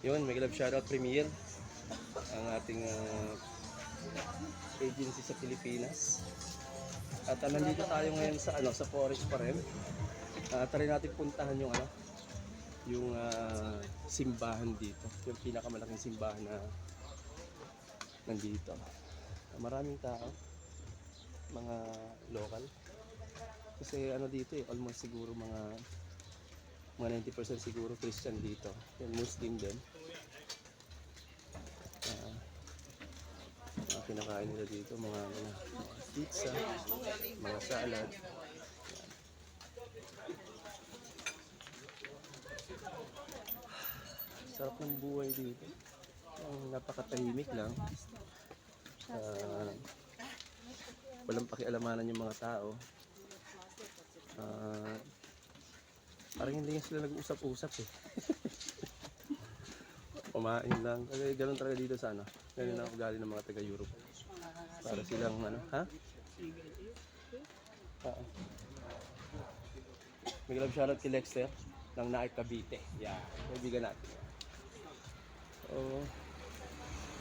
Yun, may love shoutout Premier, ang ating agency sa Pilipinas. At nandito tayo ngayon sa sa forest pa rin. Try natin puntahan yung yung simbahan dito, yung pinakamalaking simbahan na nandito. Maraming tao, mga local. Kasi dito almost siguro mga 90% siguro Christian dito. Yung Muslim din. Mga kinakain nila dito, mga pizza, mga salad. Sarap ng buhay dito. Napakatahimik lang. Walang pakialamanan yung mga tao. Parang hindi sila nag-usap-usap eh. Kumain lang. Kasi ganoon talaga dito sa ganun ang ugali ng mga taga-Europe. Para silang May love shoutout kay Lexter ng Naik Cavite. Yeah, kaibigan natin.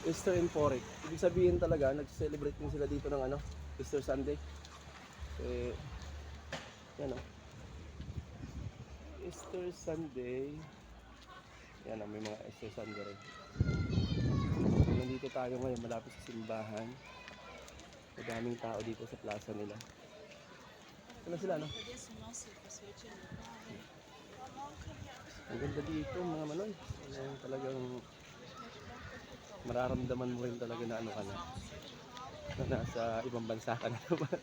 Easter and Porek. Ibig sabihin talaga, nag-celebrate din sila dito ng Easter Sunday. Yan Easter Sunday. Yan may mga Easter Sunday rin. Nandito tayo ngayon, malapit sa simbahan. Madaming tao dito sa plaza nila. Ano sila, Ang ganda dito, mga manoy. Talagang mararamdaman mo rin talaga na ka na nasa ibang bansa ka na naman.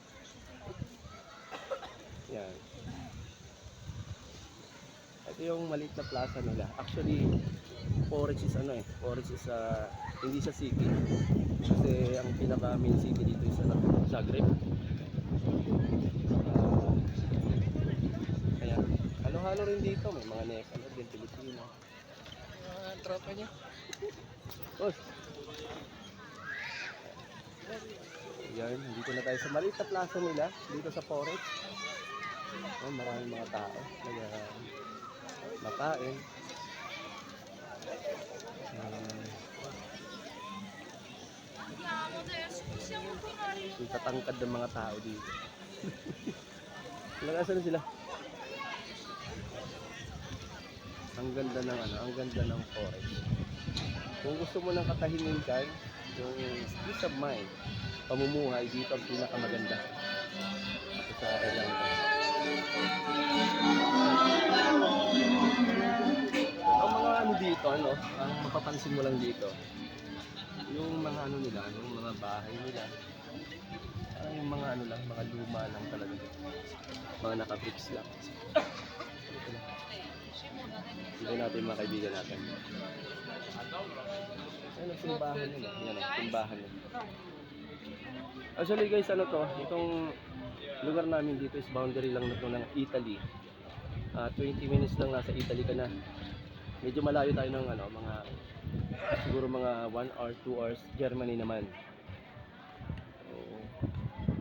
Yan. Ito yung maliit na plaza nila. Actually, Forage is Forage is hindi sa city. Kasi ang pinaka main city dito is Zagreb. Ayan. Halo-halo rin dito. May mga Nepal din, Pilipino. Tropa niya. Ayan, dito na tayo sa maliit na plaza nila. Dito sa Forage. Maraming mga tao. Makain. Yung tatangkad ng mga tao dito. Nag-asa na sila. Ang ganda ng forest. Kung gusto mo ng katahimikan, yung peace of mind, pamumuhay dito ang pinakamaganda. Ito sa Irlanda. Ang mga dito, ang mapapansin mo lang dito, yung mga nila, yung mga bahay nila, yung mga mga luma lang talaga. Mga naka-bricks lang. Hindi natin mga kaibigan natin. Ayun ang simbahan nila. Yan ang simbahan nila. Actually guys, itong lugar namin dito is boundary lang ng Italy. 20 minutes lang nasa Italy ka na. Medyo malayo tayo ng mga siguro mga 1 or 2 hours Germany naman.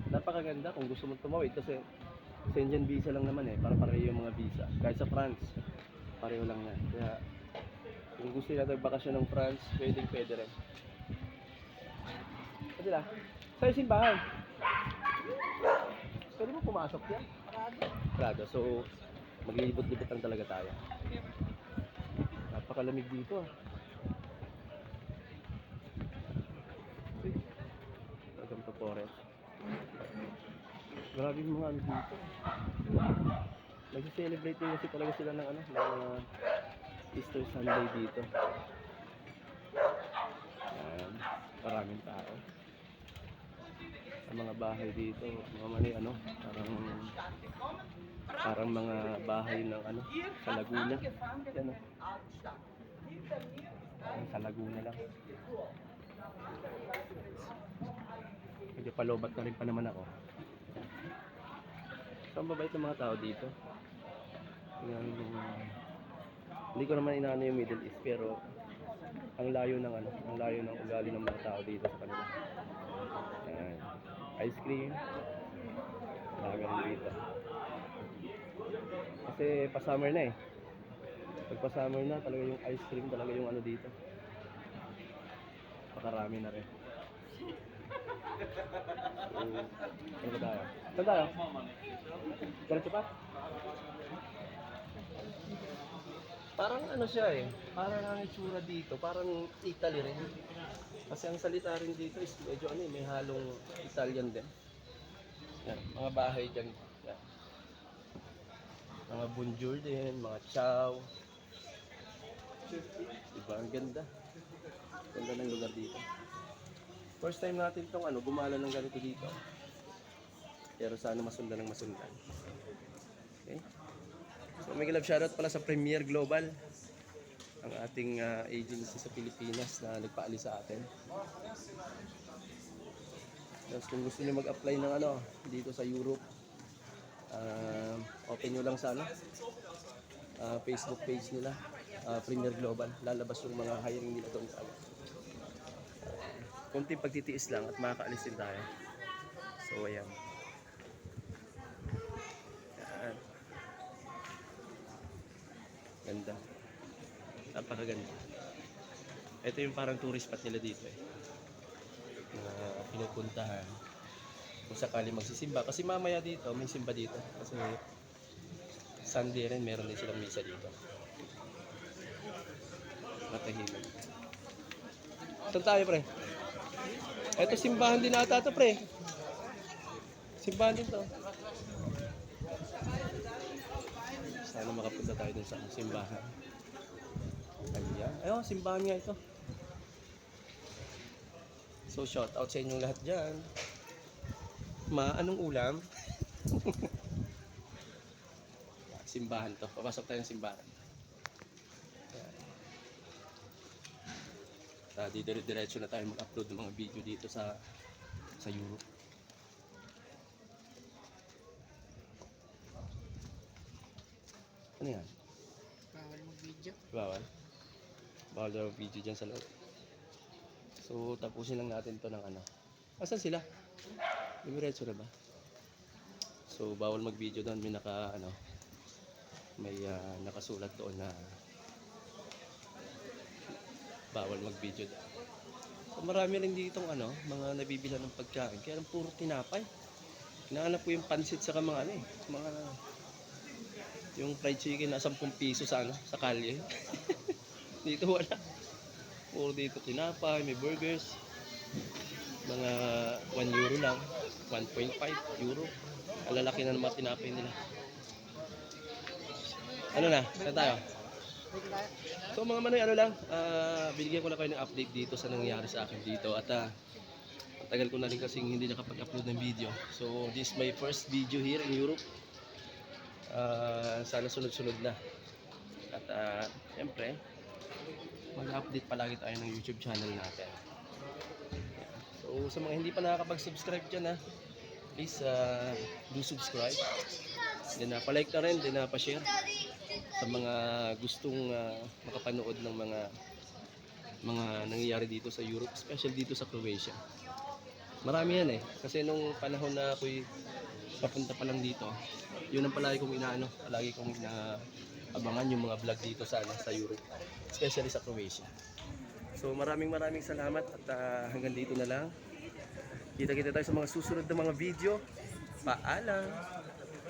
Napakaganda kung gusto mong tumawid kasi Schengen visa lang naman para pareho yung mga visa. Kahit sa France, pareho lang yan. Kaya kung gusto nila magbakasyon ng France, pwede rin. Kasi sa simbahan. Pwede mo pumasok yan? Prado. So, maglilibot-libot lang talaga tayo. Napakalamig dito. Welcome to Forest. Grabe yung mga dito. Nag-celebrate din kasi talaga sila ng Easter Sunday dito. Yan, maraming tao. Sa mga bahay dito, mga parang mga bahay ng sa Laguna. Yan sa Laguna lang. Medyo palobat na rin pa naman ako. So, ang babait ng mga tao dito. Hindi ko naman inaano yung Middle East, pero ang layo ng ugali ng mga tao dito sa kanila. Ayan. Ice cream. Marami rin dito. Kasi pa-summer na Pagpa-summer na, talaga yung ice cream, talaga yung ano dito. Pakarami na rin. So, ano ba tayo? Saan tayo? Diretso pa? Parang ano siya eh, parang ang itsura dito, parang Italy rin. Kasi ang salita rin dito is medyo ano eh, may halong Italian din. Yan, mga bahay dyan. Yan. Mga bonjour din, mga ciao. Diba, ang ganda. Ganda ng lugar dito. First time natin tong ano, gumala ng ganito dito. Pero sana masundan ng masundan. Okay? So, may love shoutout pala sa Premier Global, ang ating agency sa Pilipinas na nagpaalis sa atin. Tapos kung gusto niyo mag-apply ng ano dito sa Europe, open nyo lang sana Facebook page nila, Premier Global. Lalabas yung mga hiring nila doon sa konting pagtitiis lang at makakaalis din tayo. So ayan. Yan. Ganda. Napakaganda. Ito yung parang tourist spot nila dito eh. Na pinupuntahan kung sakali magsisimba. Kasi mamaya dito, may simba dito. Kasi Sunday rin, meron din silang misa dito. Matahimik. Saan tayo, pre? Ito simbahan din ata ito, pre. Simbahan din to. Sana makapunta tayo dun sa simbahan. Ayan. Ayun, simbahan nga ito. So, shout out sa inyong lahat dyan. Ma, anong ulam? Simbahan to. Papasok tayo ng simbahan. Diretso na tayo mag-upload ng mga video dito sa Europe. Ano yan? Bawal mag-video. Bawal? Bawal daw video dyan sa loob. So, tapusin lang natin to ng ano. Asan sila? Dumiretso na ba? So, bawal mag-video doon. May nakasulat doon na bawal mag-video doon. So, marami rin ditong mga nabibilan ng pagkain. Kaya lang puro tinapay. Hinahanap po yung pansit sa mga yung fried chicken na 10 piso sa sa kalye. Dito wala. Puro dito tinapay, may burgers. Mga 1 euro lang, 1.5 euro. Ang lalaki na ng mga tinapay nila. Ano na? Saan tayo? So mga manoy, binigyan ko na kayo ng update dito sa nangyari sa akin dito. At tagal ko na rin kasing hindi nakapag-upload ng video. So this is my first video here in Europe. Sana sunod-sunod na. At siyempre, mag-update palagi tayo ng YouTube channel natin. So sa mga hindi pa nakakapag-subscribe dyan please do subscribe. Then pa-like na rin, then pa-share sa mga gustong makapanood ng mga nangyayari dito sa Europe, especially dito sa Croatia. Marami yan kasi nung panahon na ako'y papunta pa lang dito, yun ang palagi kong palagi kong inaabangan yung mga vlog dito sa Europe, especially sa Croatia. So maraming salamat at hanggang dito na lang. Kita-kita tayo sa mga susunod na mga video. Paalam!